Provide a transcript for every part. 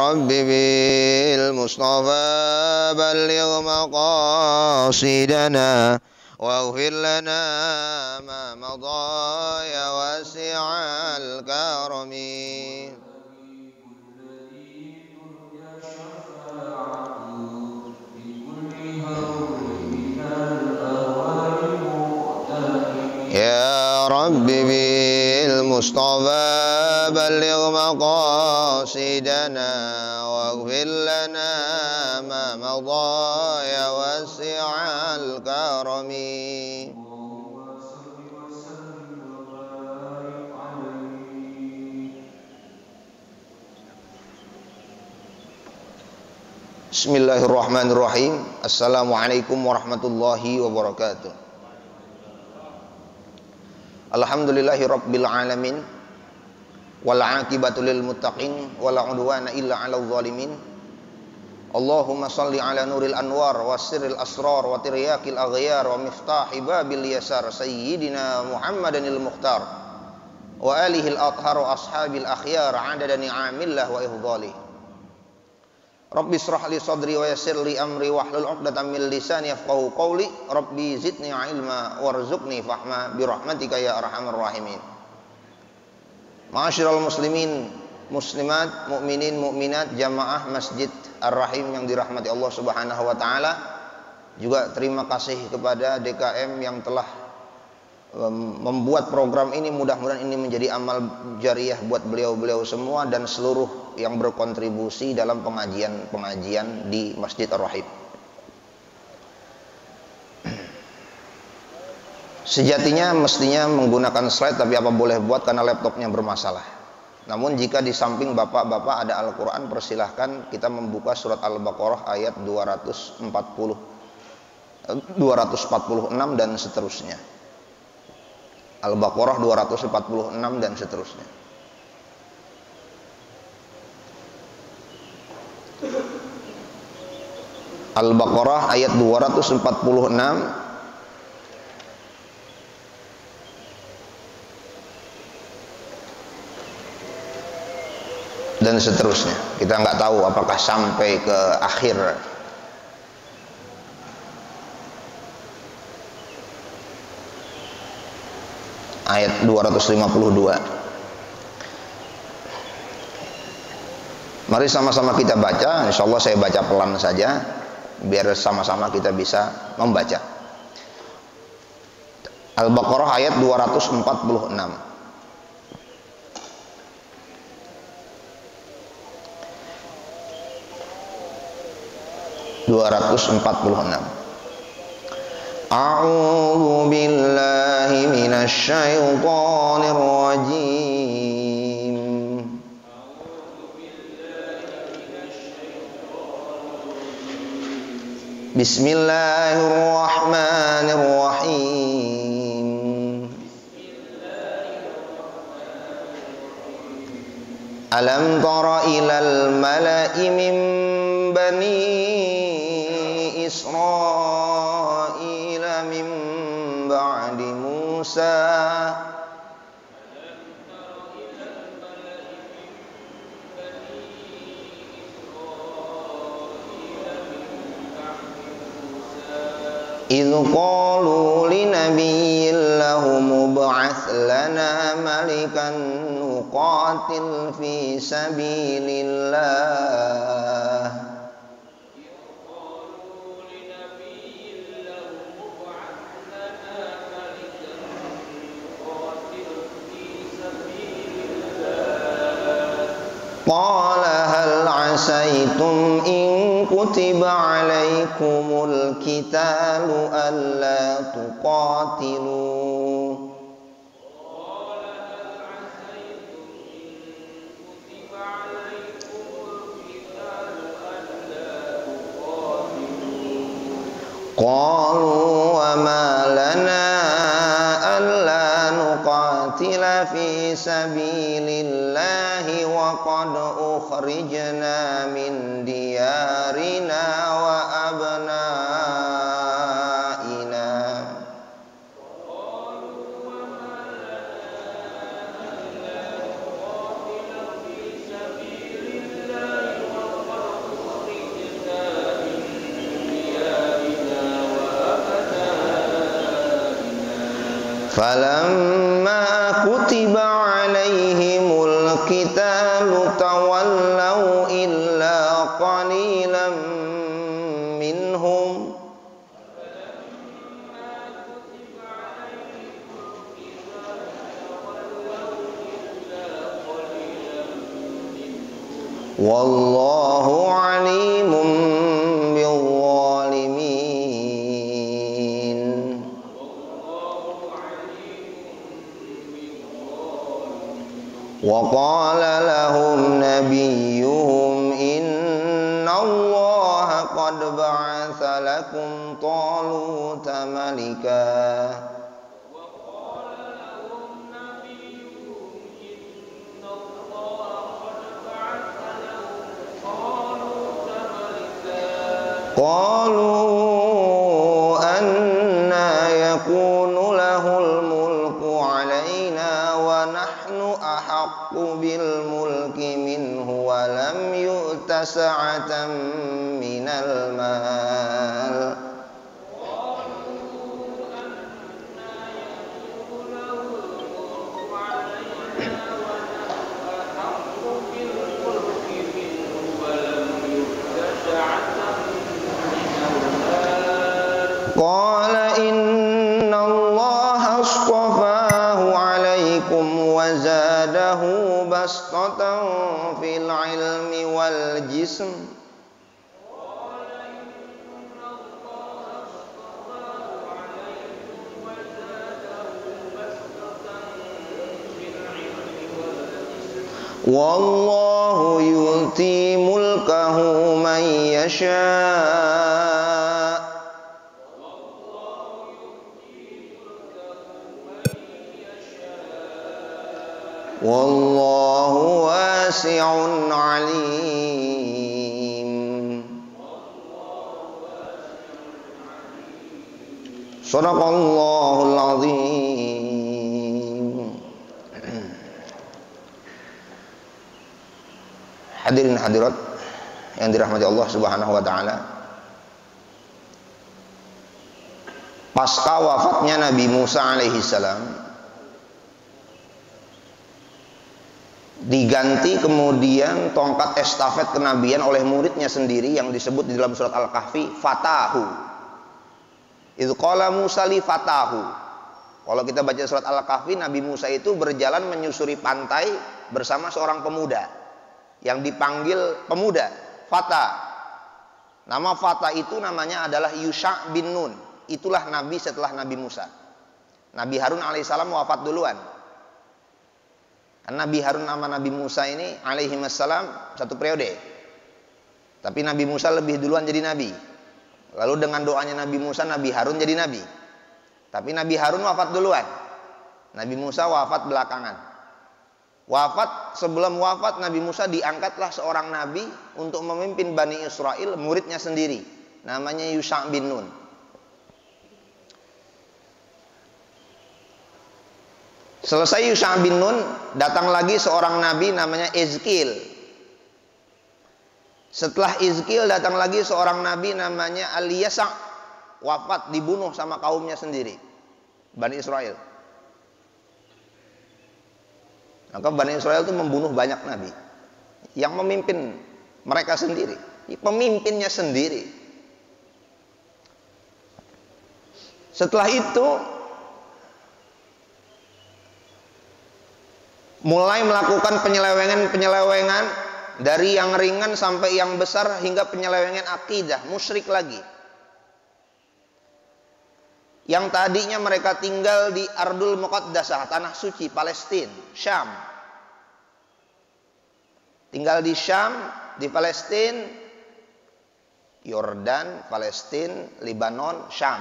رب بالمصطفى بلغ مقاصدنا واغفر لنا ما مضى يا واسع الكرم يا رب بالمصطفى بلغ مقاصدنا واغفر لنا ما مضى يا واسع الكرم Bismillahirrahmanirrahim. Assalamualaikum warahmatullahi wabarakatuh. Alhamdulillahi rabbil alamin wal aqibatu lil muttaqin wala udwana illa 'alal zalimin. Allahumma shalli ala nuril anwar wasirril asrar wa tiryaqil aghyar wa miftahi babil yasar sayyidina Muhammadanil mukhtar wa alihi al athhar wa ashabil akhyar 'adada ni'amillah wa ifdhalih. Rabbi israh li sadri wa yassir li amri wahlul 'uqdatam min lisani yafqahu qawli. Rabbi zidni ilma warzuqni fahma bi rahmatika ya arhamar rahimin. Ma'asyiral muslimin, muslimat, mukminin, mukminat, jamaah Masjid Ar-Rahim yang dirahmati Allah Subhanahu wa taala. Juga terima kasih kepada DKM yang telah membuat program ini. Mudah-mudahan ini menjadi amal jariah buat beliau-beliau semua dan seluruh yang berkontribusi dalam pengajian-pengajian di Masjid Ar-Rahim. Sejatinya mestinya menggunakan slide, tapi apa boleh buat karena laptopnya bermasalah. Namun jika di samping bapak-bapak ada Al-Quran, persilahkan kita membuka surat Al-Baqarah ayat 246 dan seterusnya. Al-Baqarah 246 dan seterusnya. Al-Baqarah ayat 246 dan seterusnya. Kita nggak tahu apakah sampai ke akhir. Ayat 252. Mari sama-sama kita baca. Insya Allah saya baca pelan saja, biar sama-sama kita bisa membaca. Al-Baqarah ayat 246. A'udzu billahi minasy syaithanir rajim. Bismillahirrahmanirrahim. Alam tara ilal mala'i min bani Israil min ba'di Musa idh qalu linabiyyin lahum mub'ats lana malikan nuqatil fi sabilillah qala hal asaitum in kutiba alaikumul qitalu alla tuqatilu qalu wa ma lana alla nuqatila fi sabilillahi wa qad ukhrijna min diyarina wa abnaina falamma kutiba alaihimul qitalu tawallaw illa qalilan minhum wallahu alimun bizzalimin. Wa qala lahum nabiyyuhum innallaha qad ba'atha lakum taluta malika qalu anna yakunu lahul mulku alaina wa nahnu ahaqqu bil mulki minhu wa lam yu'ta sa'atan minal mal. Qala innallaha astafahu alaikum wa zadahu bastatan fil ilmi wal jism. Wallahu yu'ti mulkahu man yasha. Wallahu wasi'un alim. Shadaqallahul azim. Hadirin hadirat yang dirahmati Allah Subhanahu wa taala. Pasca wafatnya Nabi Musa alaihi salam, diganti kemudian tongkat estafet kenabian oleh muridnya sendiri yang disebut di dalam surat Al-Kahfi fatahu. Idz qala Musa li fatahu. Kalau kita baca surat Al-Kahfi, Nabi Musa itu berjalan menyusuri pantai bersama seorang pemuda yang dipanggil pemuda Fata. Nama Fata itu namanya adalah Yusha bin Nun. Itulah nabi setelah Nabi Musa. Nabi Harun alaihissalam wafat duluan. Nabi Harun sama Nabi Musa ini alaihi wassalam satu periode. Tapi Nabi Musa lebih duluan jadi nabi. Lalu dengan doanya Nabi Musa, Nabi Harun jadi nabi. Tapi Nabi Harun wafat duluan. Nabi Musa wafat belakangan. Sebelum wafat Nabi Musa diangkatlah seorang nabi untuk memimpin Bani Israel, muridnya sendiri. Namanya Yusha bin Nun. Selesai Yusha bin Nun, datang lagi seorang nabi namanya Izkil. Setelah Izkil datang lagi seorang nabi namanya Al-Yasa, wafat dibunuh sama kaumnya sendiri, Bani Israel. Maka Bani Israel itu membunuh banyak nabi yang memimpin mereka sendiri, pemimpinnya sendiri. Setelah itu mulai melakukan penyelewengan dari yang ringan sampai yang besar hingga penyelewengan akidah, musyrik lagi. Yang tadinya mereka tinggal di Ardul Muqaddasah, tanah suci Palestina, Syam. Tinggal di Syam, di Palestina, Yordan, Palestina, Lebanon, Syam.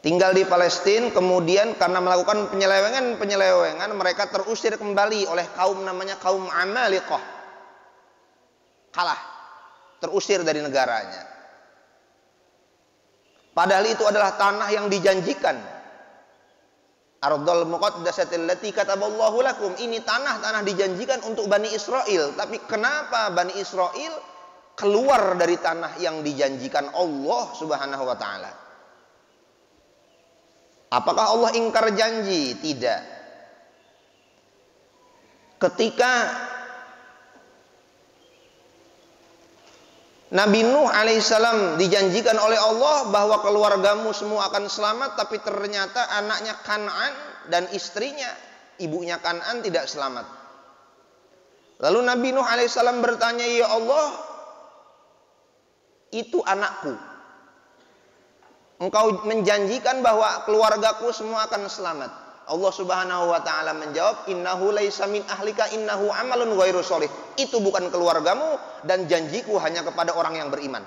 Tinggal di Palestina, kemudian karena melakukan penyelewengan mereka terusir kembali oleh kaum namanya kaum Amaliqah. Kalah, terusir dari negaranya. Padahal itu adalah tanah yang dijanjikan. Ardul Muqaddasatil lati kataballahu lakum. Ini tanah dijanjikan untuk Bani Israel. Tapi kenapa Bani Israel keluar dari tanah yang dijanjikan Allah Subhanahu wa taala? Apakah Allah ingkar janji? Tidak. Ketika Nabi Nuh alaihissalam dijanjikan oleh Allah bahwa keluargamu semua akan selamat, tapi ternyata anaknya Kan'an dan istrinya, ibunya Kan'an tidak selamat. Lalu Nabi Nuh alaihissalam bertanya, ya Allah, itu anakku. Engkau menjanjikan bahwa keluargaku semua akan selamat. Allah Subhanahu wa taala menjawab, innahu laisa min ahlika innahu amalun ghairu sholih. Itu bukan keluargamu dan janjiku hanya kepada orang yang beriman.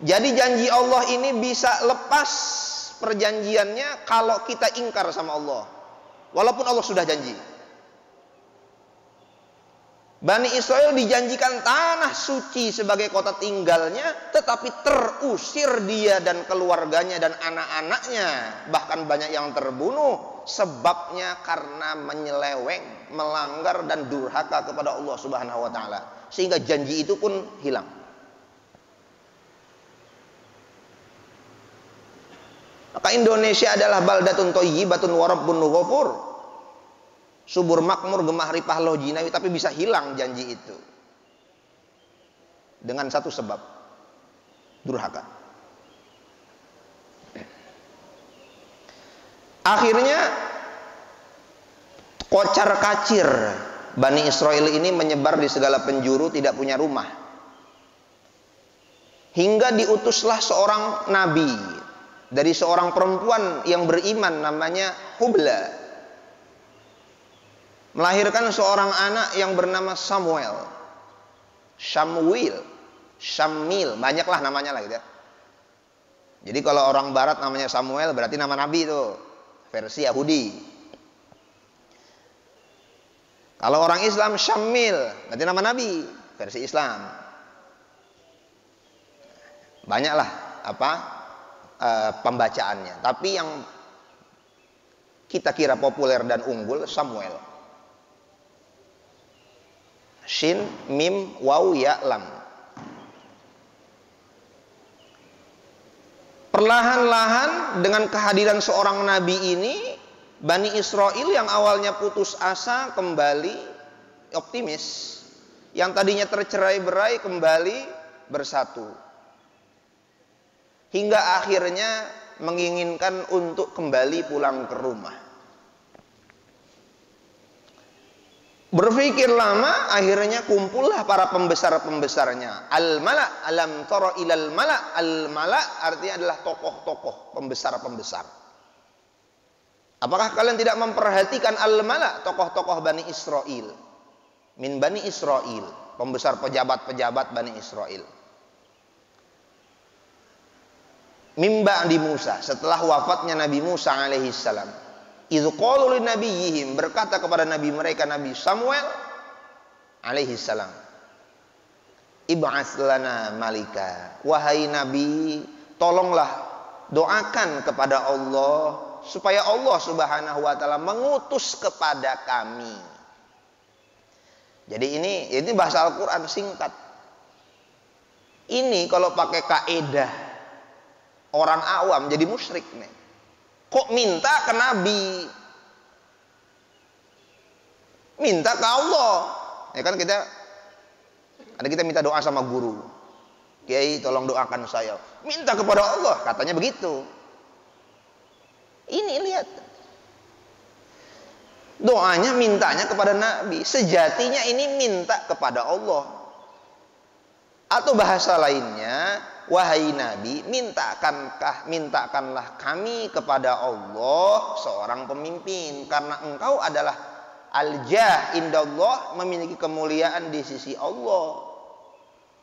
Jadi janji Allah ini bisa lepas perjanjiannya kalau kita ingkar sama Allah. Walaupun Allah sudah janji. Bani Israel dijanjikan tanah suci sebagai kota tinggalnya, tetapi terusir dia dan keluarganya dan anak-anaknya, bahkan banyak yang terbunuh, sebabnya karena menyeleweng, melanggar dan durhaka kepada Allah Subhanahu wa taala, sehingga janji itu pun hilang. Maka Indonesia adalah baldatun thayyibatun wa rabbun ghafur. Subur makmur, gemah ripah loh jinawi, tapi bisa hilang janji itu dengan satu sebab, durhaka. Akhirnya kocar kacir Bani Israel ini menyebar di segala penjuru, tidak punya rumah, hingga diutuslah seorang nabi dari seorang perempuan yang beriman namanya Hubla, melahirkan seorang anak yang bernama Samuel, Syamil, banyaklah namanya lah gitu ya. Jadi kalau orang barat namanya Samuel berarti nama nabi itu, versi Yahudi. Kalau orang Islam Syamil berarti nama nabi, versi Islam. Banyaklah pembacaannya, tapi yang kita kira populer dan unggul Samuel. Shin, Mim, Waw, Ya, Lam. Perlahan-lahan dengan kehadiran seorang nabi ini, Bani Israel yang awalnya putus asa kembali optimis. Yang tadinya tercerai-berai kembali bersatu. Hingga akhirnya menginginkan untuk kembali pulang ke rumah. Berpikir lama, akhirnya kumpullah para pembesar-pembesarnya. Al-mala, alam tara ilal mala. Al-mala artinya adalah tokoh-tokoh, pembesar-pembesar. Apakah kalian tidak memperhatikan al-mala, tokoh-tokoh Bani Israel? Min Bani Israel, pembesar pejabat-pejabat Bani Israel. Mimba di Musa, setelah wafatnya Nabi Musa alaihi salam. Idzu qalu lin nabiyihim, berkata kepada nabi mereka Nabi Samuel alaihi salam, ib'ats lana malika, wahai nabi, tolonglah doakan kepada Allah supaya Allah Subhanahu wa taala mengutus kepada kami. Jadi ini bahasa Al-Qur'an singkat. Ini kalau pakai kaidah orang awam jadi musyrik nih. Kok minta ke Nabi? Minta ke Allah. Ya kan kita minta doa sama guru. Kiai tolong doakan saya. Minta kepada Allah, katanya begitu. Ini lihat. Doanya mintanya kepada Nabi. Sejatinya ini minta kepada Allah. Atau bahasa lainnya, wahai Nabi, mintakanlah kami kepada Allah seorang pemimpin, karena engkau adalah al-jah indallah, memiliki kemuliaan di sisi Allah.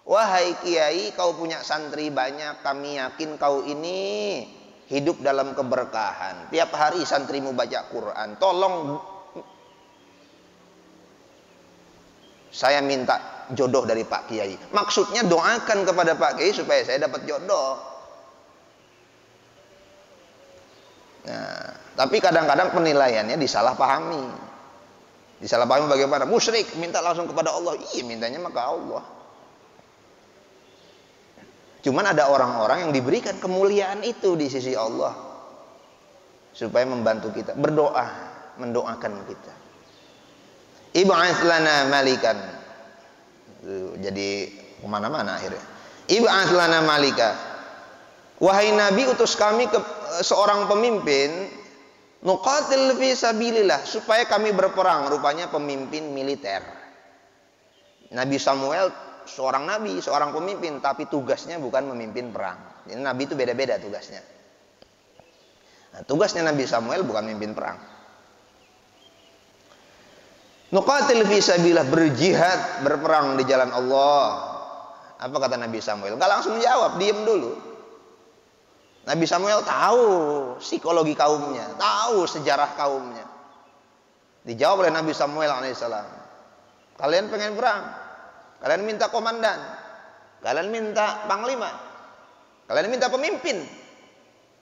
Wahai kiai, kau punya santri banyak, kami yakin kau ini hidup dalam keberkahan. Tiap hari santrimu baca Quran. Tolong saya minta jodoh dari Pak Kiai. Maksudnya doakan kepada Pak Kiai supaya saya dapat jodoh. Nah, tapi kadang-kadang penilaiannya disalahpahami. Disalahpahami bagaimana? Musyrik, minta langsung kepada Allah. Iya, mintanya maka Allah. Cuman ada orang-orang yang diberikan kemuliaan itu di sisi Allah supaya membantu kita, berdoa, mendoakan kita. Ib'ats lana malikan. Jadi kemana-mana akhirnya. Ib'ats lana malika. Wahai Nabi, utus kami ke seorang pemimpin, nuqatil fi sabilillah, supaya kami berperang. Rupanya pemimpin militer. Nabi Samuel seorang nabi, seorang pemimpin, tapi tugasnya bukan memimpin perang. Jadi nabi itu beda-beda tugasnya. Nah, tugasnya Nabi Samuel bukan memimpin perang. Nuqatil fi sabilillah, berjihad, berperang di jalan Allah. Apa kata Nabi Samuel? Enggak langsung jawab, diam dulu. Nabi Samuel tahu psikologi kaumnya, tahu sejarah kaumnya. Dijawab oleh Nabi Samuel alaihissalam. Kalian pengen perang? Kalian minta komandan, kalian minta panglima, kalian minta pemimpin.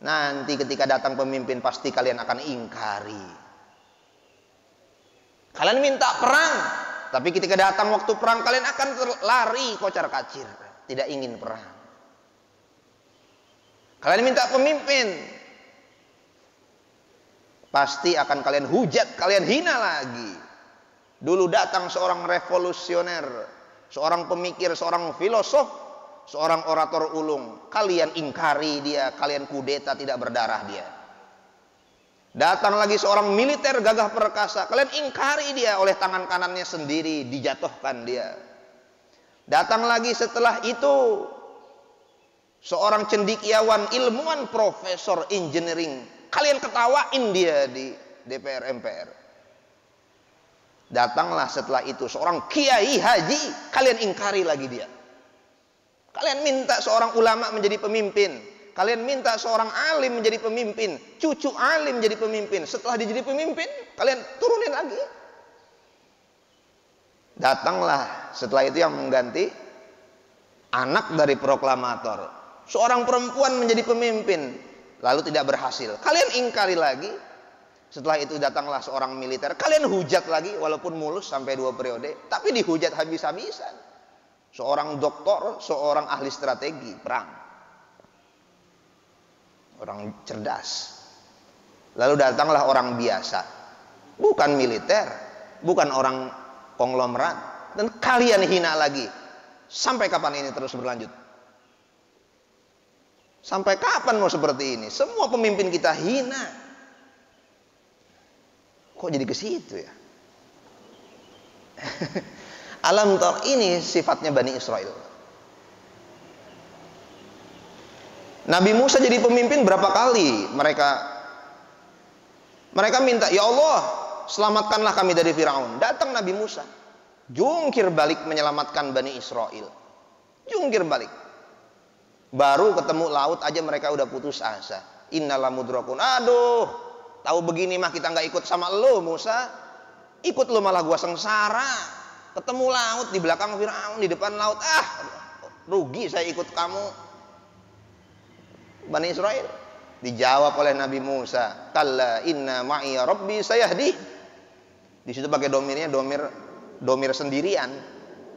Nanti ketika datang pemimpin pasti kalian akan ingkari. Kalian minta perang, tapi ketika datang waktu perang kalian akan lari kocar-kacir, tidak ingin perang. Kalian minta pemimpin, pasti akan kalian hujat, kalian hina lagi. Dulu datang seorang revolusioner, seorang pemikir, seorang filosof, seorang orator ulung. Kalian ingkari dia, kalian kudeta, tidak berdarah dia. Datang lagi seorang militer gagah perkasa, kalian ingkari dia, oleh tangan kanannya sendiri dijatuhkan dia. Datang lagi setelah itu seorang cendekiawan, ilmuwan, profesor engineering, kalian ketawain dia di DPR MPR. Datanglah setelah itu seorang kiai haji, kalian ingkari lagi dia. Kalian minta seorang ulama menjadi pemimpin, kalian minta seorang alim menjadi pemimpin, cucu alim menjadi pemimpin. Setelah dia jadi pemimpin, kalian turunin lagi. Datanglah setelah itu yang mengganti anak dari proklamator, seorang perempuan menjadi pemimpin, lalu tidak berhasil. Kalian ingkari lagi. Setelah itu datanglah seorang militer, kalian hujat lagi, walaupun mulus sampai 2 periode, tapi dihujat habis-habisan. Seorang doktor, seorang ahli strategi perang, orang cerdas. Lalu datanglah orang biasa, bukan militer, bukan orang konglomerat, dan kalian hina lagi. Sampai kapan ini terus berlanjut? Sampai kapan mau seperti ini? Semua pemimpin kita hina. Kok jadi ke situ ya? Alam tar, ini sifatnya Bani Israel. Nabi Musa jadi pemimpin berapa kali mereka minta, ya Allah, selamatkanlah kami dari Firaun. Datang Nabi Musa, jungkir balik menyelamatkan Bani Israel. Jungkir balik. Baru ketemu laut aja mereka udah putus asa. Innala mudrakun. Aduh, tahu begini mah kita nggak ikut sama lo Musa. Ikut lo malah gua sengsara. Ketemu laut di belakang Firaun, di depan laut. Rugi saya ikut kamu. Bani Israel. Dijawab oleh Nabi Musa, kalla inna ma'iya rabbi sayahdi. Di situ pakai domirnya domir sendirian.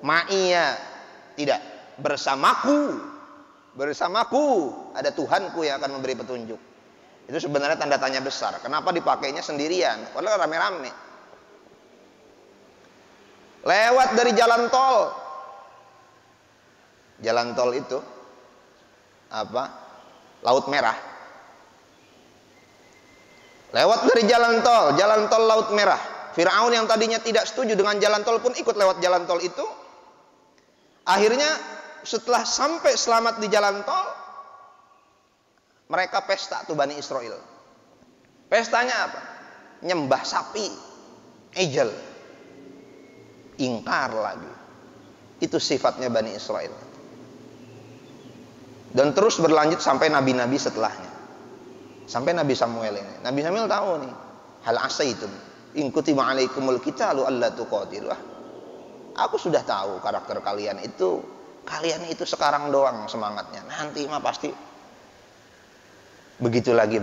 Ma'iya, tidak, bersamaku. Bersamaku ada Tuhanku yang akan memberi petunjuk. Itu sebenarnya tanda tanya besar. Kenapa dipakainya sendirian? Padahal rame-rame. Lewat dari jalan tol. Jalan tol itu apa? Laut Merah. Lewat dari jalan tol Laut Merah. Firaun yang tadinya tidak setuju dengan jalan tol pun ikut lewat jalan tol itu. Akhirnya setelah sampai selamat di jalan tol, mereka pesta tuh Bani Israel. Pestanya apa? Nyembah sapi, ejel, ingkar lagi. Itu sifatnya Bani Israel. Dan terus berlanjut sampai nabi-nabi setelahnya. Sampai Nabi Samuel ini. Nabi Samuel tahu nih, hal asaitum in kutiba alaikumul qitalu alla tuqatilu. Aku sudah tahu karakter kalian itu sekarang doang semangatnya. Nanti mah pasti begitu lagi.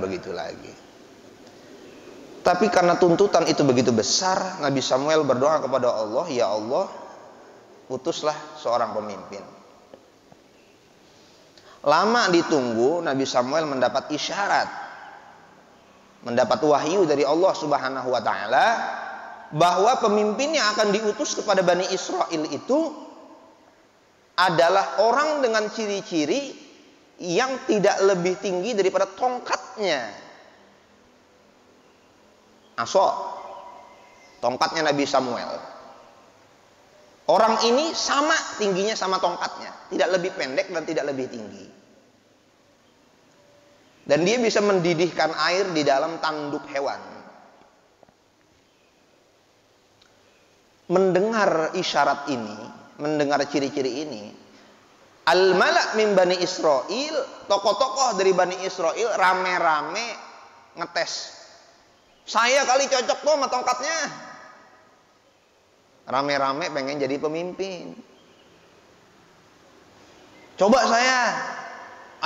Tapi karena tuntutan itu begitu besar, Nabi Samuel berdoa kepada Allah, ya Allah, utuslah seorang pemimpin. Lama ditunggu, Nabi Samuel mendapat isyarat, mendapat wahyu dari Allah Subhanahu wa taala bahwa pemimpin yang akan diutus kepada Bani Israel itu adalah orang dengan ciri-ciri yang tidak lebih tinggi daripada tongkatnya. Aso, tongkatnya Nabi Samuel. Orang ini sama tingginya sama tongkatnya, tidak lebih pendek dan tidak lebih tinggi. Dan dia bisa mendidihkan air di dalam tanduk hewan. Mendengar isyarat ini, mendengar ciri-ciri ini, al-malak min Bani Israel, tokoh-tokoh dari Bani Israel rame-rame ngetes. Saya kali cocok tuh sama tongkatnya. Rame-rame pengen jadi pemimpin. Coba saya.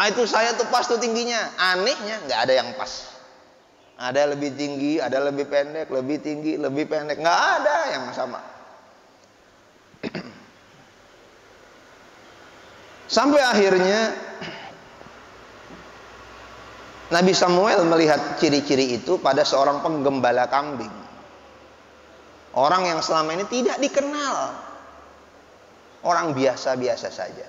Itu saya tuh pas tuh tingginya. Anehnya nggak ada yang pas. Ada lebih tinggi, ada lebih pendek, lebih tinggi, lebih pendek. Nggak ada yang sama. Sampai akhirnya Nabi Samuel melihat ciri-ciri itu pada seorang penggembala kambing. Orang yang selama ini tidak dikenal. Orang biasa-biasa saja.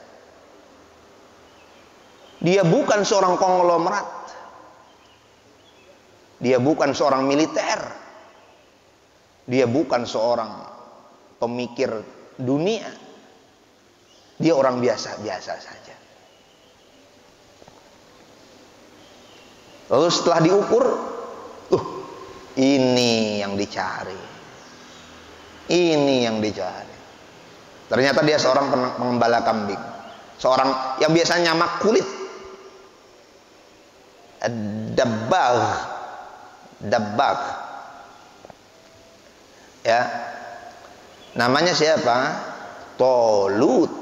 Dia bukan seorang konglomerat. Dia bukan seorang militer. Dia bukan seorang pemikir dunia. Dia orang biasa-biasa saja. Lalu setelah diukur, ini yang dicari. Ini yang dicari. Ternyata dia seorang pengembala kambing. Seorang yang biasanya nyamak kulit. Dabbagh. Ya. Namanya siapa? Tolut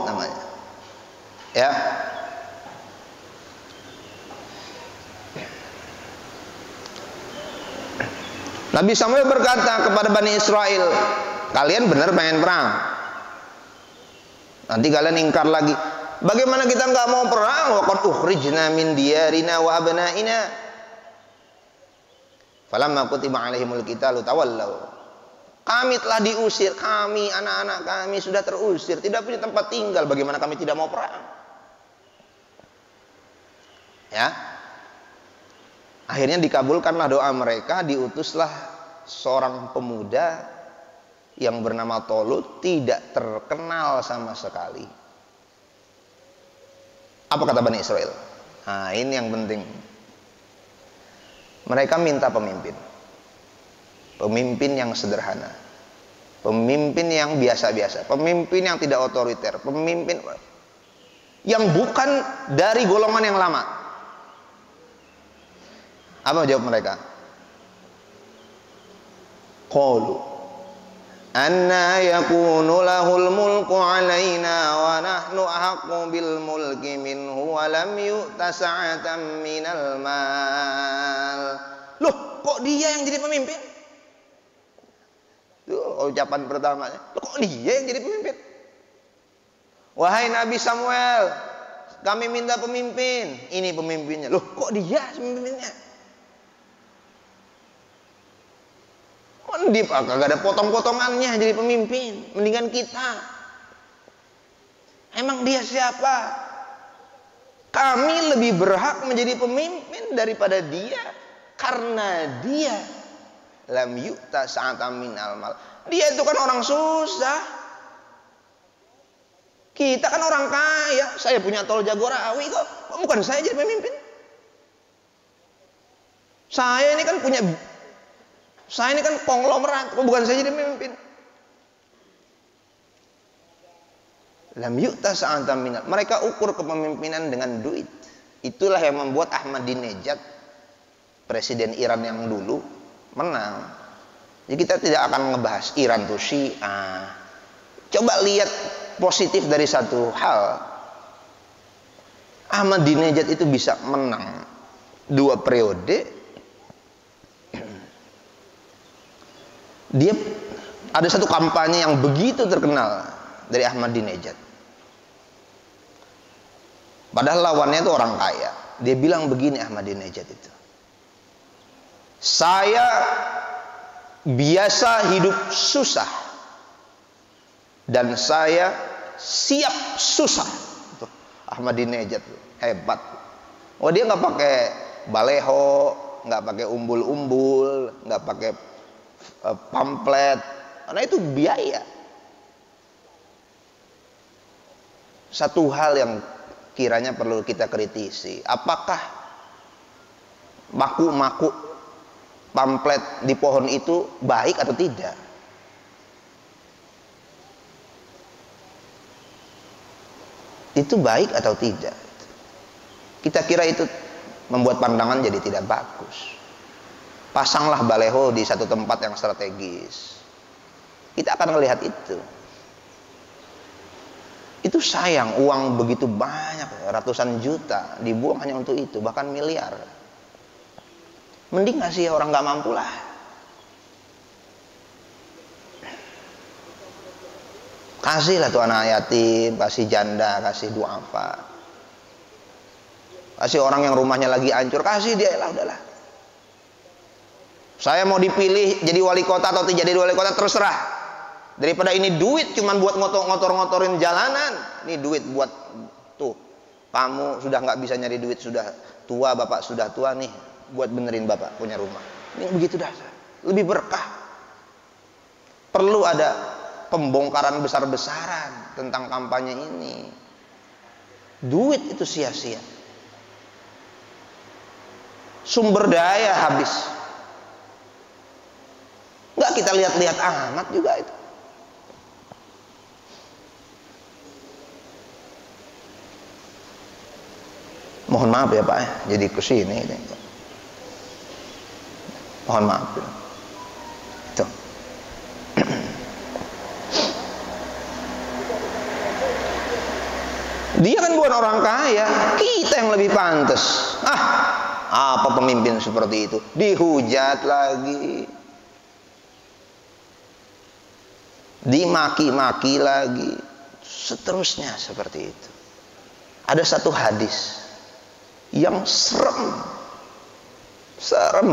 namanya. Ya. Nabi Samuel berkata kepada Bani Israel, kalian benar pengen perang. Nanti kalian ingkar lagi. Bagaimana kita nggak mau perang? Wa qad ukhrijna min diyarina wa abnaina. Falamma kutiba alaihimul qitalu tawallaw. Kami telah diusir, kami anak-anak kami sudah terusir, tidak punya tempat tinggal. Bagaimana kami tidak mau perang? Ya. Akhirnya dikabulkanlah doa mereka, diutuslah seorang pemuda yang bernama Tolut, tidak terkenal sama sekali. Apa kata Bani Israel? Nah, ini yang penting. Mereka minta pemimpin. Pemimpin yang sederhana. Pemimpin yang biasa-biasa. Pemimpin yang tidak otoriter. Pemimpin yang bukan dari golongan yang lama. Apa jawab mereka? Qalu anna yakunu lahul mulku alaina wa nahnu ahaqqu bil mulki minhu wa lam yu'ta sa'atan minal mal. Loh, kok dia yang jadi pemimpin? Itu ucapan pertamanya. Loh, kok dia yang jadi pemimpin? Wahai Nabi Samuel, kami minta pemimpin. Ini pemimpinnya. Loh, kok dia pemimpinnya? Mendip, kagak ada potong-potongannya jadi pemimpin. Mendingan kita. Emang dia siapa? Kami lebih berhak menjadi pemimpin daripada dia. Karena dia lam yu'ta sa'atan minal mal. Dia itu kan orang susah. Kita kan orang kaya. Saya punya tol Jagorawi kok. Bukan saya jadi pemimpin. Saya ini kan konglomerat, bukan saya jadi pemimpin. Lam yu'ta sa'atan minal. Mereka ukur kepemimpinan dengan duit. Itulah yang membuat Ahmadinejad, presiden Iran yang dulu, menang. Jadi kita tidak akan ngebahas Iran tuh Syiah. Coba lihat positif dari satu hal. Ahmadinejad itu bisa menang 2 periode. Dia ada satu kampanye yang begitu terkenal dari Ahmadinejad. Padahal lawannya itu orang kaya. Dia bilang begini Ahmadinejad itu. Saya biasa hidup susah dan saya siap susah. Tuh, Ahmadinejad hebat. Oh, dia nggak pakai baleho, nggak pakai umbul-umbul, nggak pakai pamflet, karena itu biaya. Satu hal yang kiranya perlu kita kritisi, apakah maku-maku pamflet di pohon itu baik atau tidak? Itu baik atau tidak? Kita kira itu membuat pandangan jadi tidak bagus. Pasanglah baleho di satu tempat yang strategis. Kita akan melihat itu. Itu sayang, uang begitu banyak, ratusan juta dibuang hanya untuk itu, bahkan miliar. Mending ngasih orang nggak mampu lah. Kasihlah tuh anak yatim, kasih janda, kasih duafa. Kasih orang yang rumahnya lagi hancur, kasih dia lah, udahlah. Saya mau dipilih jadi wali kota atau tidak jadi wali kota terserah. Daripada ini duit cuman buat ngotor-ngotorin jalanan, ini duit buat tuh. Kamu sudah nggak bisa nyari duit, sudah tua, bapak sudah tua nih, buat benerin bapak punya rumah. Ini begitu dah, lebih berkah. Perlu ada pembongkaran besar-besaran tentang kampanye ini. Duit itu sia-sia. Sumber daya habis. Nggak kita lihat-lihat amat juga itu. Mohon maaf ya Pak, jadi kesini. Mohon maaf. Itu. Dia kan bukan orang kaya, kita yang lebih pantas. Apa pemimpin seperti itu? Dihujat lagi, dimaki-maki lagi, seterusnya seperti itu. Ada satu hadis yang serem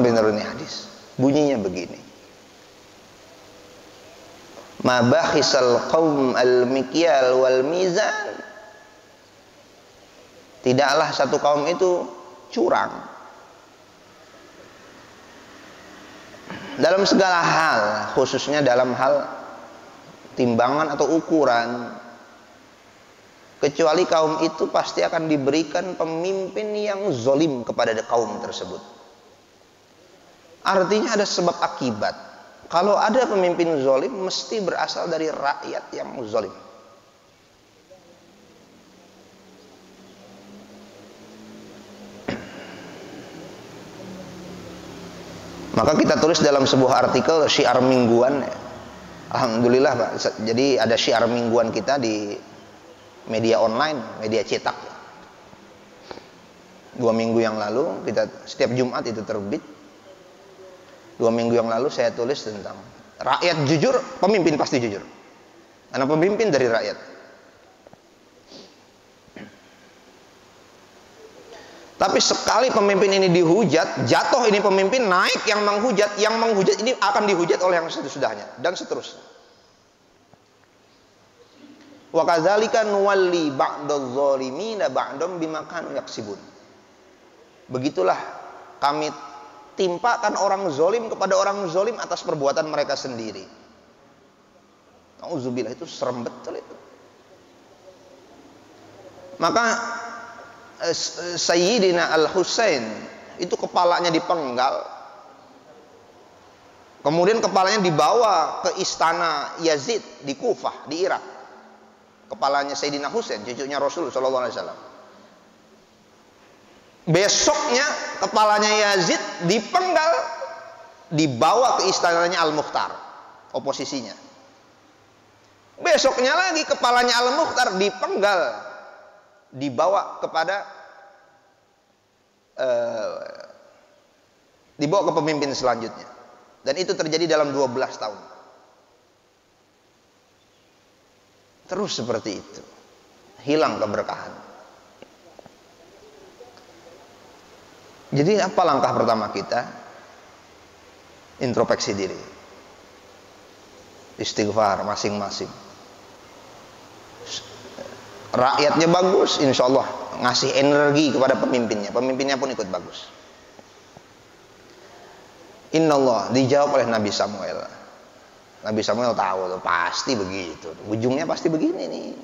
bener ini hadis. Bunyinya begini: ma bakhisal qaum al-mikyal wal mizan. Tidaklah satu kaum itu curang dalam segala hal, khususnya dalam hal timbangan atau ukuran, kecuali kaum itu pasti akan diberikan pemimpin yang zolim kepada kaum tersebut. Artinya ada sebab akibat. Kalau ada pemimpin zolim, mesti berasal dari rakyat yang zolim. Maka kita tulis dalam sebuah artikel syiar mingguan. Alhamdulillah Pak. Jadi ada syiar mingguan kita di media online, media cetak. 2 minggu yang lalu, kita setiap Jumat itu terbit. 2 minggu yang lalu saya tulis tentang rakyat jujur, pemimpin pasti jujur. Karena pemimpin dari rakyat. Tapi sekali pemimpin ini dihujat, jatuh ini pemimpin, naik yang menghujat ini akan dihujat oleh yang sesudahnya, dan seterusnya. Wa kadzalika nuwalli ba'dadz zalimina ba'dam bima kanu yaksibun. Begitulah kami timpakan orang zalim kepada orang zalim atas perbuatan mereka sendiri. Auzubillah, itu serem betul itu. Maka Sayyidina Al-Husain itu kepalanya dipenggal, kemudian kepalanya dibawa ke istana Yazid di Kufah di Irak. Kepalanya Sayyidina Husain, cucunya Rasul sallallahu alaihi wasallam. Besoknya kepalanya Yazid dipenggal, dibawa ke istananya Al-Mukhtar, oposisinya. Besoknya lagi kepalanya Al-Mukhtar dipenggal, dibawa ke pemimpin selanjutnya, dan itu terjadi dalam 12 tahun. Terus seperti itu, hilang keberkahan. Jadi apa langkah pertama kita? Introspeksi diri, istighfar masing-masing. Rakyatnya bagus, insya Allah ngasih energi kepada pemimpinnya, pemimpinnya pun ikut bagus. Innallah, dijawab oleh Nabi Samuel. Nabi Samuel tahu tuh, pasti begitu, ujungnya pasti begini nih.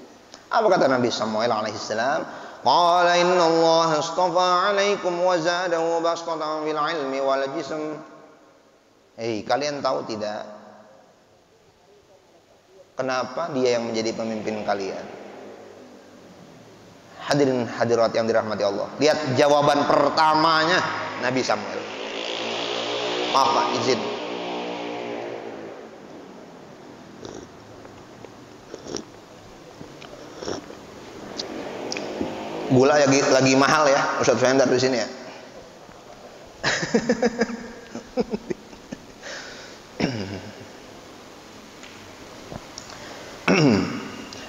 Apa kata Nabi Samuel alaihissalam? Qala innallaha astafa alaikum wa zadahu bastatan fil ilmi wal jism. Kalian tahu tidak kenapa dia yang menjadi pemimpin kalian? Hadirin hadirat yang dirahmati Allah, lihat jawaban pertamanya Nabi Samuel. Maaf Pak, izin. Gula lagi mahal ya, Ustaz Fendar di sini ya.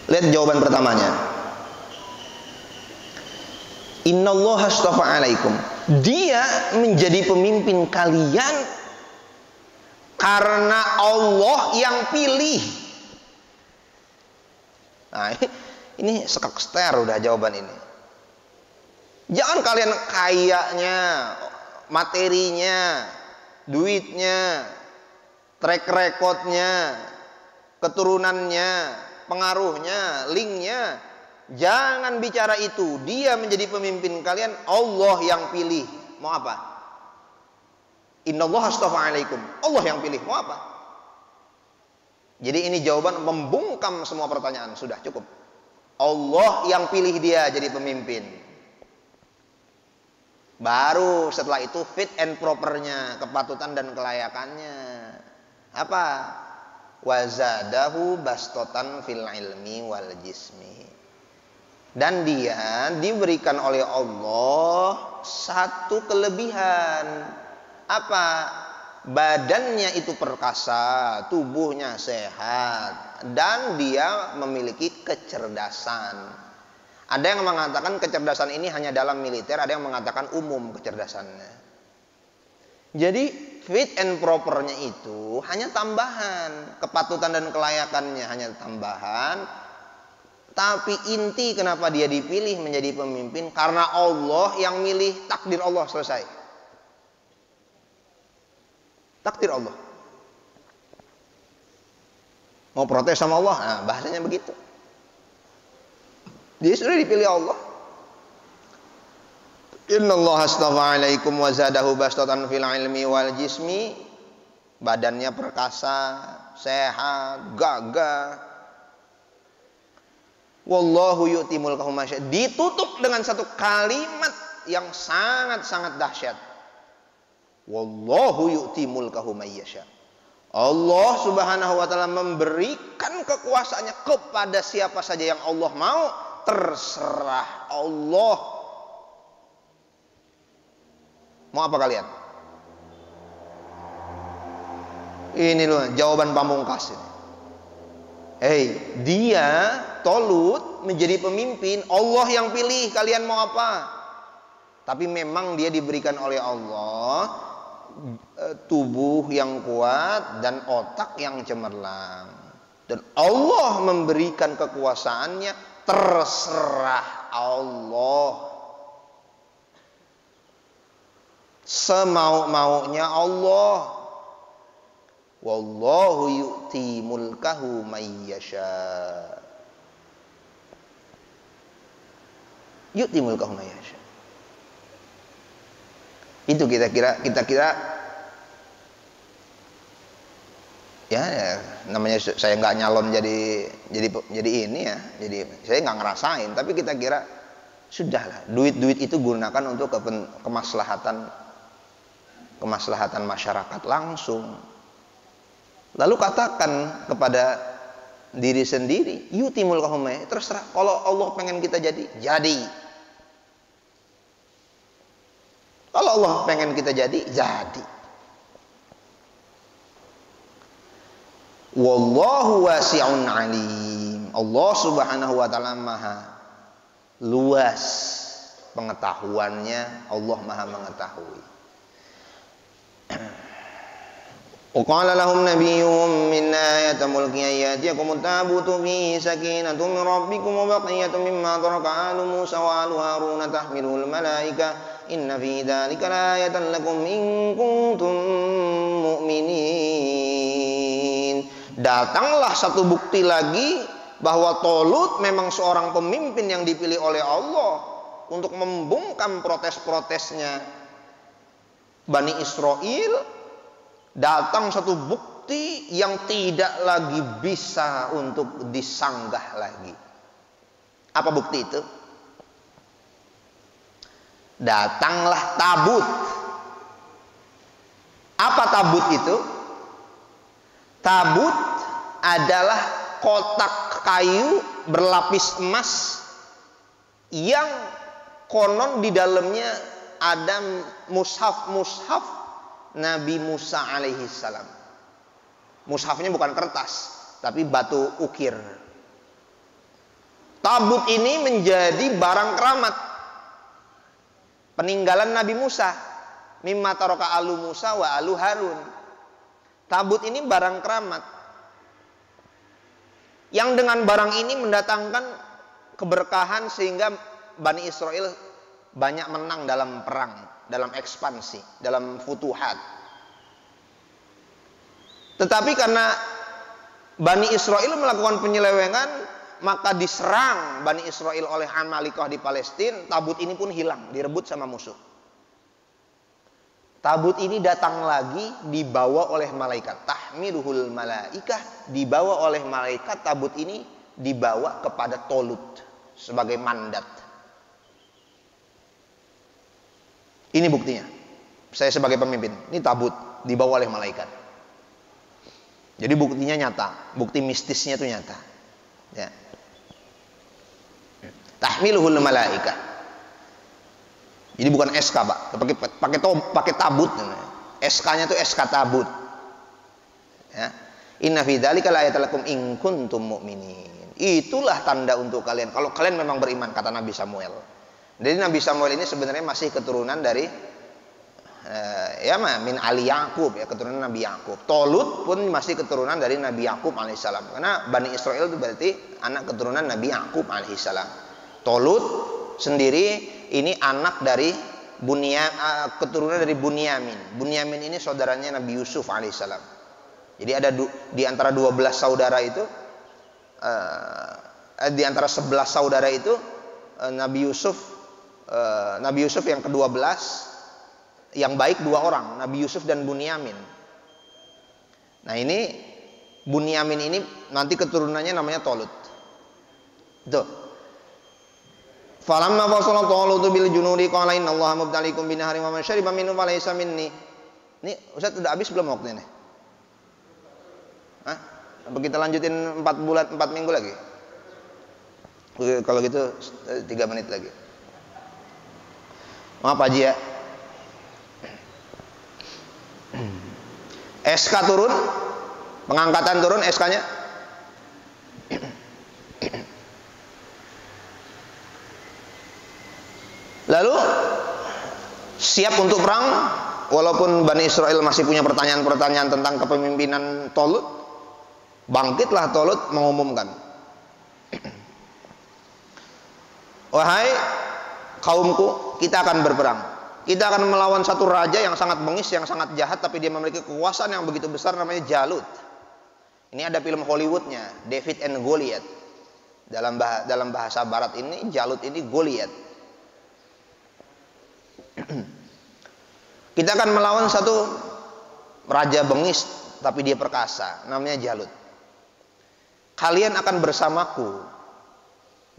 Lihat jawaban pertamanya. Innallaha astafa alaikum. Dia menjadi pemimpin kalian karena Allah yang pilih. Nah, ini sekakster udah jawaban ini. Jangan kalian kayanya, materinya, duitnya, track recordnya, keturunannya, pengaruhnya, linknya. Jangan bicara itu. Dia menjadi pemimpin kalian, Allah yang pilih. Mau apa? Innallaha astafa alaikum. Allah yang pilih. Mau apa? Jadi ini jawaban membungkam semua pertanyaan. Sudah cukup. Allah yang pilih dia jadi pemimpin. Baru setelah itu fit and propernya, kepatutan dan kelayakannya. Apa? Wazadahu bastotan fil ilmi wal jismi. Dan dia diberikan oleh Allah satu kelebihan. Apa? Badannya itu perkasa, tubuhnya sehat, dan dia memiliki kecerdasan. Ada yang mengatakan kecerdasan ini hanya dalam militer, ada yang mengatakan umum kecerdasannya. Jadi fit and propernya itu hanya tambahan, kepatutan dan kelayakannya hanya tambahan. Tapi inti kenapa dia dipilih menjadi pemimpin, karena Allah yang milih, takdir Allah, selesai. Takdir Allah. Mau protes sama Allah, nah bahasanya begitu. Dia sudah dipilih Allah. Innallaha astafa alaikum wa zadahu bastatan fil ilmi wal jismi. Badannya perkasa, sehat, gagah. Wallahu yu'ti mulkahu masya. Ditutup dengan satu kalimat yang sangat-sangat dahsyat. Wallahu yu'ti mulkahu mayyasha. Allah Subhanahu wa taala memberikan kekuasaannya kepada siapa saja yang Allah mau. Terserah Allah. Mau apa kalian? Ini loh jawaban pamungkas ini. Dia Tolut menjadi pemimpin, Allah yang pilih, kalian mau apa? Tapi memang dia diberikan oleh Allah tubuh yang kuat dan otak yang cemerlang. Dan Allah memberikan kekuasaannya, terserah Allah. Semau-maunya Allah. Wallahu yu'ti mulkahu mayyasha. Yu'ti mulkahu mayyasha. Itu kita kira ya namanya saya nggak nyalon jadi ini ya. Jadi saya nggak ngerasain, tapi kita kira sudahlah, duit itu gunakan untuk kemaslahatan masyarakat langsung. Lalu katakan kepada diri sendiri, yutimul kahumai, terserah, kalau Allah pengen kita jadi. Kalau Allah pengen kita jadi. Wallahu wasi'un alim. Allah Subhanahu wa taala maha luas, pengetahuannya Allah Maha mengetahui. Qala lahum nabiyyuhum min ayati mulki ayatikum tabutu fi sakinatun min rabbikum wa baqiyatun mimma taraka alu Musa wa alu Harun tahmiluhul malaika inna fi dzalika laayatan lakum in kuntum mu'minin. Datanglah satu bukti lagi bahwa Tolut memang seorang pemimpin yang dipilih oleh Allah untuk membungkam protes-protesnya Bani Israel. Datang satu bukti yang tidak lagi bisa untuk disanggah lagi. Apa bukti itu? Datanglah tabut. Apa tabut itu? Tabut adalah kotak kayu berlapis emas yang konon di dalamnya ada mushaf Nabi Musa alaihi salam. Mushafnya bukan kertas, tapi batu ukir. Tabut ini menjadi barang keramat peninggalan Nabi Musa. Mimma taraka alu Musa wa alu Harun. Tabut ini barang keramat yang dengan barang ini mendatangkan keberkahan sehingga Bani Israel banyak menang dalam perang, dalam ekspansi, dalam futuhat. Tetapi karena Bani Israel melakukan penyelewengan, maka diserang Bani Israel oleh Amalikah di Palestina. Tabut ini pun hilang, direbut sama musuh. Tabut ini datang lagi, dibawa oleh malaikat. Tahmiluhul malaikah, dibawa oleh malaikat. Tabut ini dibawa kepada Tolut sebagai mandat. Ini buktinya. Saya sebagai pemimpin, ini tabut dibawa oleh malaikat. Jadi buktinya nyata, bukti mistisnya itu nyata. Ya. Tahmiluhul malaikah. Jadi bukan SK, Pak. Pakai tabut. SK-nya itu SK tabut. Ya. Inna fi dzalika laayatan lakum in kuntum mu'minin. Itulah tanda untuk kalian kalau kalian memang beriman, kata Nabi Samuel. Jadi Nabi Samuel ini sebenarnya masih keturunan dari min Ali Yakub, ya, keturunan Nabi Yakub. Tolut pun masih keturunan dari Nabi Yakub alaihissalam. Karena Bani Israel itu berarti anak keturunan Nabi Yakub alaihissalam. Tolut sendiri ini anak dari keturunan dari Bunyamin. Bunyamin ini saudaranya Nabi Yusuf alaihissalam. Jadi ada di antara 12 saudara itu, di antara 11 saudara itu Nabi Yusuf yang ke-12, yang baik 2 orang, Nabi Yusuf dan Bunyamin. Nah ini Bunyamin ini nanti keturunannya namanya Tolut. Itu. Falamma fasala Talut bil junudi qala innallaha mubtaliikum binaharin wa man syariba minhu falaysa minni. Ini Ustaz udah habis belum waktunya nih? Hah? Apa kita lanjutin 4 minggu lagi? Kalau gitu 3 menit lagi. Maaf Haji ya. SK turun, pengangkatan turun SK-nya. Lalu siap untuk perang, walaupun Bani Israel masih punya pertanyaan-pertanyaan tentang kepemimpinan Tolut. Bangkitlah Tolut mengumumkan, wahai kaumku, kita akan berperang. Kita akan melawan satu raja yang sangat bengis, yang sangat jahat, tapi dia memiliki kekuasaan yang begitu besar, namanya Jalut. Ini ada film Hollywoodnya, David and Goliath. Dalam bahasa Barat ini, Jalut ini Goliath. Kita akan melawan satu raja bengis, tapi dia perkasa, namanya Jalut. Kalian akan bersamaku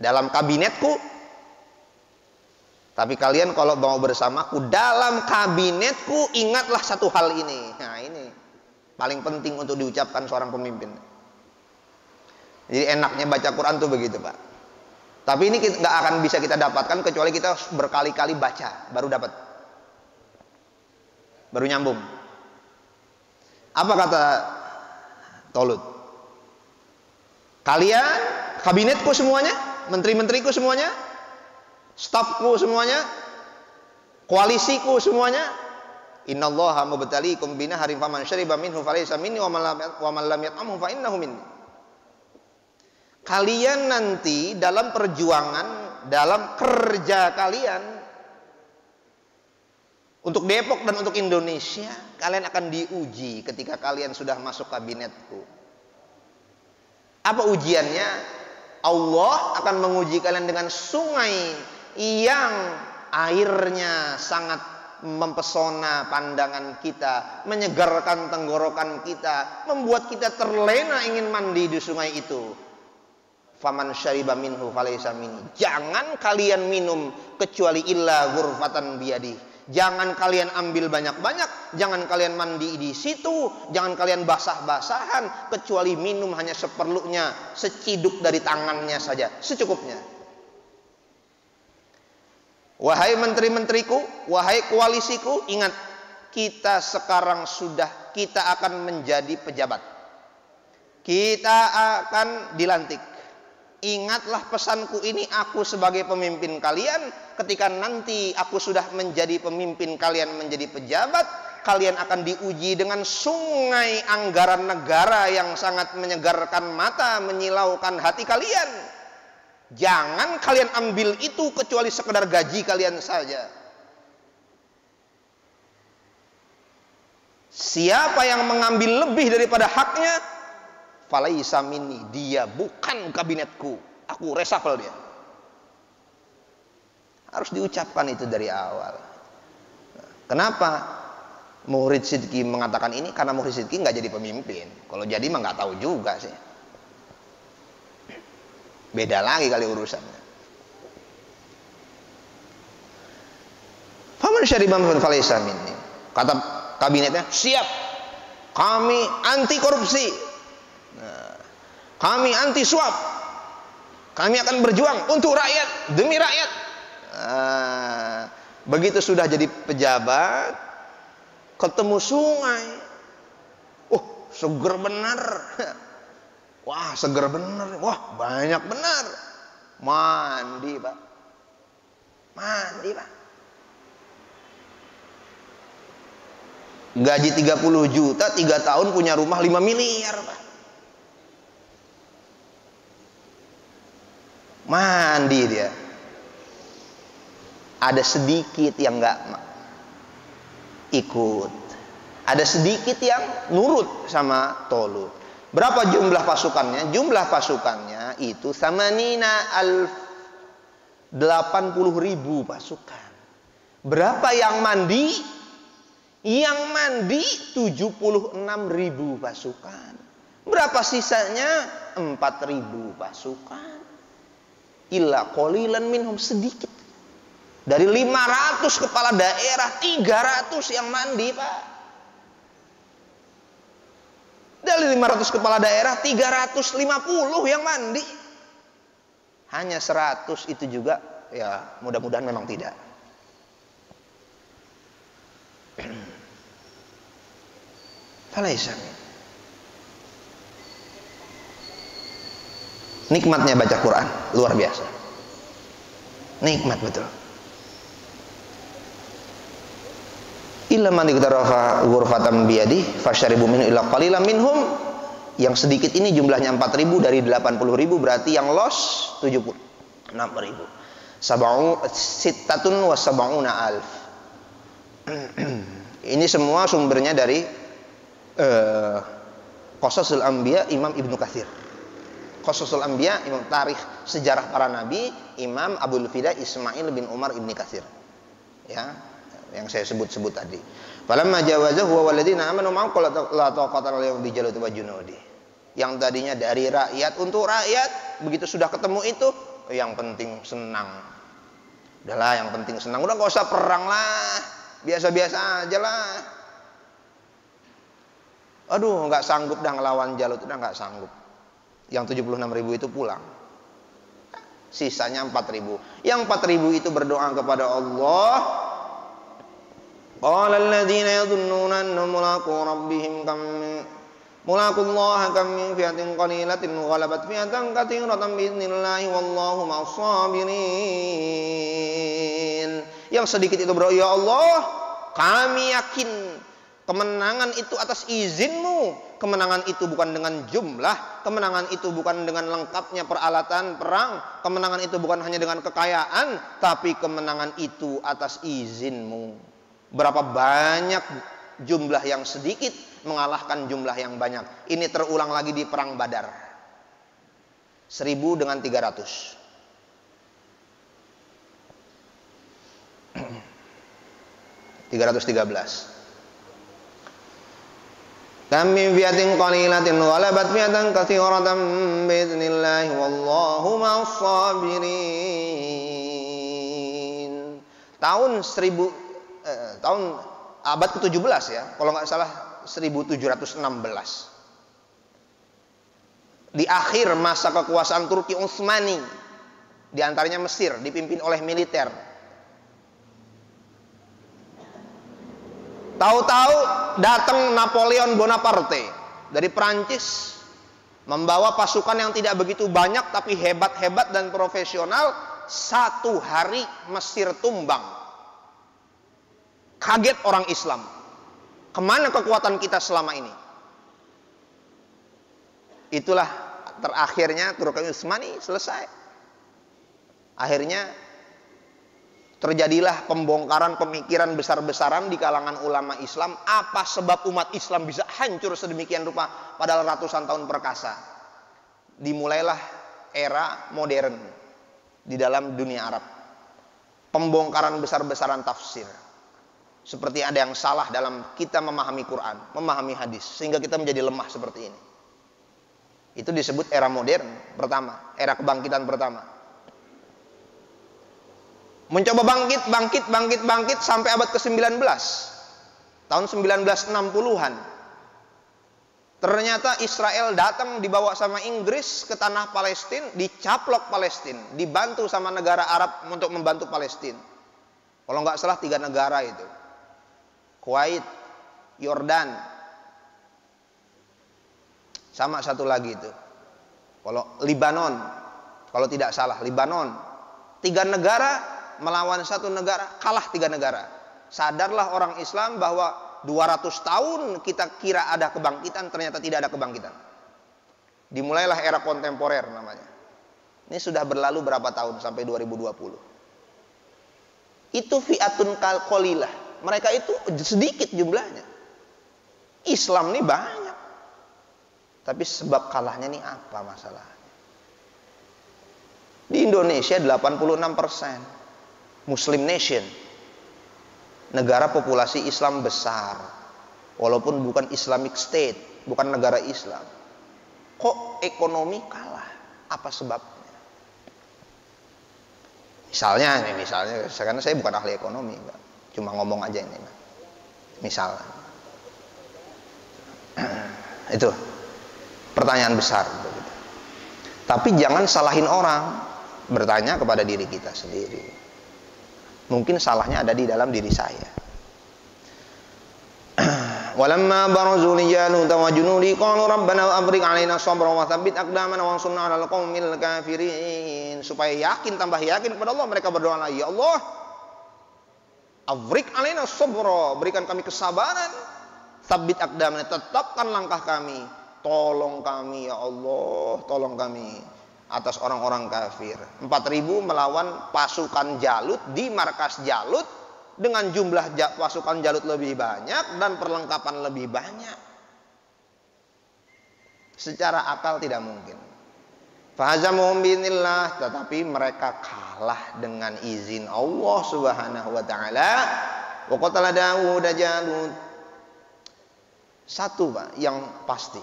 dalam kabinetku. Tapi kalian kalau mau bersamaku dalam kabinetku, ingatlah satu hal ini. Nah ini paling penting untuk diucapkan seorang pemimpin. Jadi enaknya baca Quran tuh begitu Pak. Tapi ini nggak akan bisa kita dapatkan kecuali kita berkali-kali baca, baru dapat. Baru nyambung. Apa kata Tolut? Kalian, kabinetku semuanya, menteri-menteriku semuanya, stafku semuanya, koalisiku semuanya. Innallaha mubtaliikum binaharin faman syariba minhu falaysa minni wa man lam yat'amhu fa innahu minni. Kalian nanti dalam perjuangan, dalam kerja kalian untuk Depok dan untuk Indonesia, kalian akan diuji ketika kalian sudah masuk kabinetku. Apa ujiannya? Allah akan menguji kalian dengan sungai yang airnya sangat mempesona pandangan kita, menyegarkan tenggorokan kita, membuat kita terlena ingin mandi di sungai itu. Faman syariba minhu falaysa minni. Jangan kalian minum kecuali illa ghurfatan biyadi. Jangan kalian ambil banyak-banyak, jangan kalian mandi di situ, jangan kalian basah-basahan, kecuali minum hanya seperlunya, seciduk dari tangannya saja, secukupnya. Wahai menteri-menteriku, wahai koalisiku, ingat, kita sekarang kita akan menjadi pejabat. Kita akan dilantik. Ingatlah pesanku ini, aku sebagai pemimpin kalian, ketika nanti aku sudah menjadi pemimpin kalian, menjadi pejabat, kalian akan diuji dengan sungai anggaran negara yang sangat menyegarkan mata, menyilaukan hati kalian. Jangan kalian ambil itu kecuali sekedar gaji kalian saja. Siapa yang mengambil lebih daripada haknya, falaisa minni, dia bukan kabinetku, aku reshuffle dia. Harus diucapkan itu dari awal. Kenapa Muhrid Sidki mengatakan ini? Karena Muhrid Sidki nggak jadi pemimpin. Kalau jadi mah nggak tahu juga sih. Beda lagi kali urusannya. Faman syariba minhu falaisa minni. Kata kabinetnya, siap. Kami anti korupsi. Kami anti suap. Kami akan berjuang untuk rakyat, demi rakyat. Begitu sudah jadi pejabat, ketemu sungai, seger benar. Wah, seger benar. Wah, banyak benar. Mandi, Pak. Mandi, Pak. Gaji 30 juta, 3 tahun punya rumah 5 miliar, Pak. Mandi dia. Ada sedikit yang nggak ikut, ada sedikit yang nurut sama Tolut. Berapa jumlah pasukannya? Jumlah pasukannya itu samanina 80.000 pasukan. Berapa yang mandi? Yang mandi 76.000 pasukan. Berapa sisanya? 4.000 pasukan. Illa qalilan minhum, sedikit. Dari 500 kepala daerah, 300 yang mandi, Pak. Dari 500 kepala daerah, 350 yang mandi. Hanya 100 itu juga, ya mudah-mudahan memang tidak. Falaisa. Nikmatnya baca Quran luar biasa. Nikmat betul. Illa man iqtarafa ghurfatan biyadi fasyaribu minhu illa qalilan minhum. Yang sedikit ini jumlahnya 4.000 dari 80.000, berarti yang loss 76.000. Sittatun wa sab'una alf. Ini semua sumbernya dari Qasasul Anbiya Imam Ibnu Katsir. Qasasul Anbiya, Imam tarikh sejarah para nabi, Imam Abdul Fida Ismail bin Umar Ibnu Katsir. Ya, yang saya sebut-sebut tadi. Falamma jawazahu wa waladina amanu ma'ahu la taqata lahum bi jalut wa junudi. Yang tadinya dari rakyat untuk rakyat, begitu sudah ketemu itu, yang penting senang. Udahlah, yang penting senang. Udah enggak usah perang lah. Biasa-biasa aja lah. Aduh, enggak sanggup dah ngelawan Jalut, udah enggak sanggup. Yang 76.000 itu pulang. Sisanya 4.000. Yang 4.000 itu berdoa kepada Allah. Qala alladziina yadhunnuna annahum mulaqu rabbihim kam Mulaqullaha kam min fi'atin qalilatin ghalabat fi'atan katsiratan bi'idznillah wallahu ma'as sabirin. Yang sedikit itu bro, ya Allah, kami yakin kemenangan itu atas izin-Mu. Kemenangan itu bukan dengan jumlah, kemenangan itu bukan dengan lengkapnya peralatan perang, kemenangan itu bukan hanya dengan kekayaan, tapi kemenangan itu atas izin-Mu. Berapa banyak jumlah yang sedikit mengalahkan jumlah yang banyak. Ini terulang lagi di perang Badar. 1000 dengan 300. Kam min fi'atin qalilatin ghalabat fi'atan katsiratan bi'idznillah wallahu ma'as sabirin. Tahun abad ke-17 ya, kalau nggak salah 1716. Di akhir masa kekuasaan Turki Utsmani, di antaranya Mesir dipimpin oleh militer. Tahu-tahu datang Napoleon Bonaparte dari Prancis membawa pasukan yang tidak begitu banyak tapi hebat-hebat dan profesional. 1 hari Mesir tumbang. Kaget orang Islam. Kemana kekuatan kita selama ini? Itulah terakhirnya Turki Utsmani selesai. Akhirnya terjadilah pembongkaran pemikiran besar-besaran di kalangan ulama Islam. Apa sebab umat Islam bisa hancur sedemikian rupa padahal ratusan tahun perkasa? Dimulailah era modern di dalam dunia Arab. Pembongkaran besar-besaran tafsir. Seperti ada yang salah dalam kita memahami Quran, memahami hadis, sehingga kita menjadi lemah seperti ini. Itu disebut era modern pertama, era kebangkitan pertama. Mencoba bangkit sampai abad ke-19. Tahun 1960-an. Ternyata Israel datang dibawa sama Inggris ke tanah Palestina, dicaplok Palestina, dibantu sama negara Arab untuk membantu Palestina. Kalau nggak salah 3 negara itu. Kuwait, Yordan, sama satu lagi itu. Kalau Libanon, kalau tidak salah Libanon. 3 negara melawan 1 negara, kalah 3 negara. Sadarlah orang Islam bahwa 200 tahun kita kira ada kebangkitan, ternyata tidak ada kebangkitan. Dimulailah era kontemporer namanya. Ini sudah berlalu berapa tahun sampai 2020. Itu fi'atun qalilah. Mereka itu sedikit jumlahnya. Islam ini banyak. Tapi sebab kalahnya ini apa masalahnya? Di Indonesia 86% Muslim nation. Negara populasi Islam besar. Walaupun bukan Islamic State, bukan negara Islam. Kok ekonomi kalah? Apa sebabnya? Misalnya, karena saya bukan ahli ekonomi, Pak. Cuma ngomong aja ini, misalnya. Itu pertanyaan besar. Tapi jangan salahin orang. Bertanya kepada diri kita sendiri. Mungkin salahnya ada di dalam diri saya. Walamma barazu li Jalut wa junudi qalu rabbana afriq 'alaina sabra wa tsabbit aqdamana wansurna 'alal qaumil kafirin. Supaya yakin, tambah yakin kepada Allah, mereka berdoa lagi, ya Allah, Afrik alaina sabra, berikan kami kesabaran. Tsabbit aqdamana, tetapkan langkah kami. Tolong kami ya Allah, tolong kami atas orang-orang kafir. 4.000 melawan pasukan Jalut di markas Jalut dengan jumlah pasukan Jalut lebih banyak dan perlengkapan lebih banyak. Secara akal tidak mungkin. Fahazamuhum bi'idznillah, tetapi mereka kalah dengan izin Allah Subhanahu wa taala. Wa qatala Daud Jalut. Satu, Pak, yang pasti.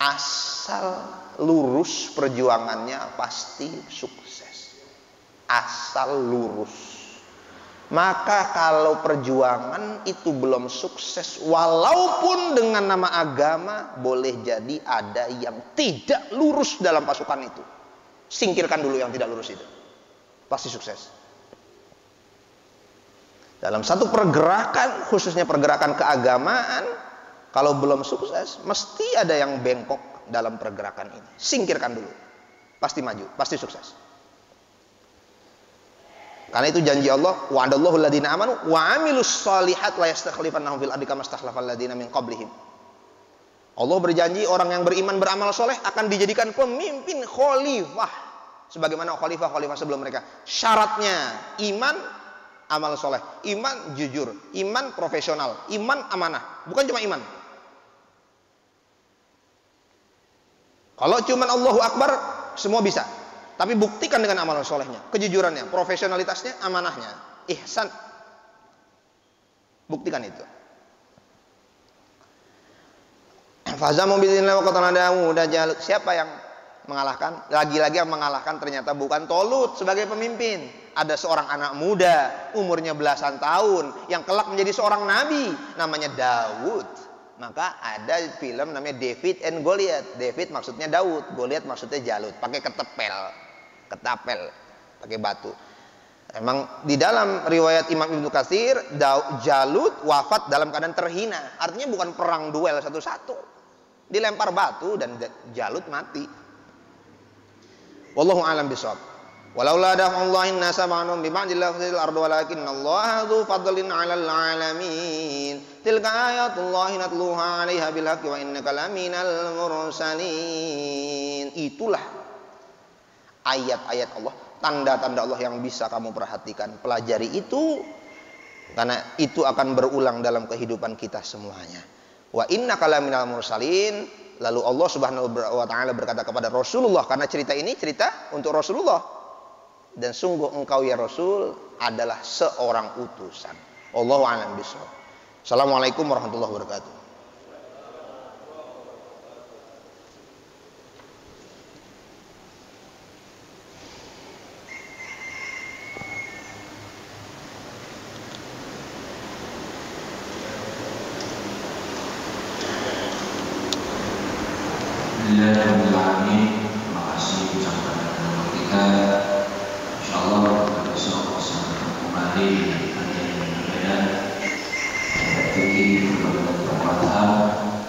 Asal lurus perjuangannya pasti sukses. Asal lurus. Maka kalau perjuangan itu belum sukses, walaupun dengan nama agama, boleh jadi ada yang tidak lurus dalam pasukan itu. Singkirkan dulu yang tidak lurus itu. Pasti sukses. Dalam satu pergerakan, khususnya pergerakan keagamaan, Kalau belum sukses, mesti ada yang bengkok dalam pergerakan ini. Singkirkan dulu. Pasti maju, pasti sukses. Karena itu janji Allah, wa'adallahu alladziina aamanu wa 'amilus shalihat la yastakhlifannahum fil ardi kama istakhlafal ladziina min qablihim. Allah berjanji orang yang beriman beramal soleh akan dijadikan pemimpin khalifah sebagaimana khalifah sebelum mereka. Syaratnya iman, amal soleh, iman jujur, iman profesional, iman amanah, bukan cuma iman. Kalau cuma Allahu Akbar semua bisa, tapi buktikan dengan amal solehnya, kejujurannya, profesionalitasnya, amanahnya, ihsan. Buktikan itu. Fazamu bidzillah wa qatala Daud dan Jalut. Siapa yang mengalahkan? Lagi-lagi yang mengalahkan ternyata bukan Tolut sebagai pemimpin. Ada seorang anak muda umurnya belasan tahun yang kelak menjadi seorang nabi namanya Daud. Maka ada film namanya David and Goliath. David maksudnya Daud, Goliath maksudnya Jalut, pakai ketapel, pakai batu. Emang di dalam riwayat Imam Ibnu Katsir, Jalut wafat dalam keadaan terhina. Artinya bukan perang duel satu-satu. Dilempar batu dan Jalut mati. Wallahu a'lam bishawab. Walaula dafa'ullahin nasa ba'dhum bi ba'dil lafzil ardu walakinallaha dzu fadlin 'alal 'alamin. Tilka ayatullahi natluha 'alaiha bil haqqi wa innaka laminal mursalin. Itulah ayat-ayat Allah, tanda-tanda Allah yang bisa kamu perhatikan. Pelajari itu karena itu akan berulang dalam kehidupan kita semuanya. Wa innaka laminal mursalin. Lalu Allah Subhanahu wa taala berkata kepada Rasulullah, karena cerita ini cerita untuk Rasulullah, dan sungguh engkau ya Rasul adalah seorang utusan. Allahu a'lam bishawab. Assalamualaikum warahmatullahi wabarakatuh. Bismillahirrahmanirrahim. Terima kasih ucapkan kita. Insyaallah kita besok bisa kembali dengan kajian yang berbeda. Fikih, berbagai macam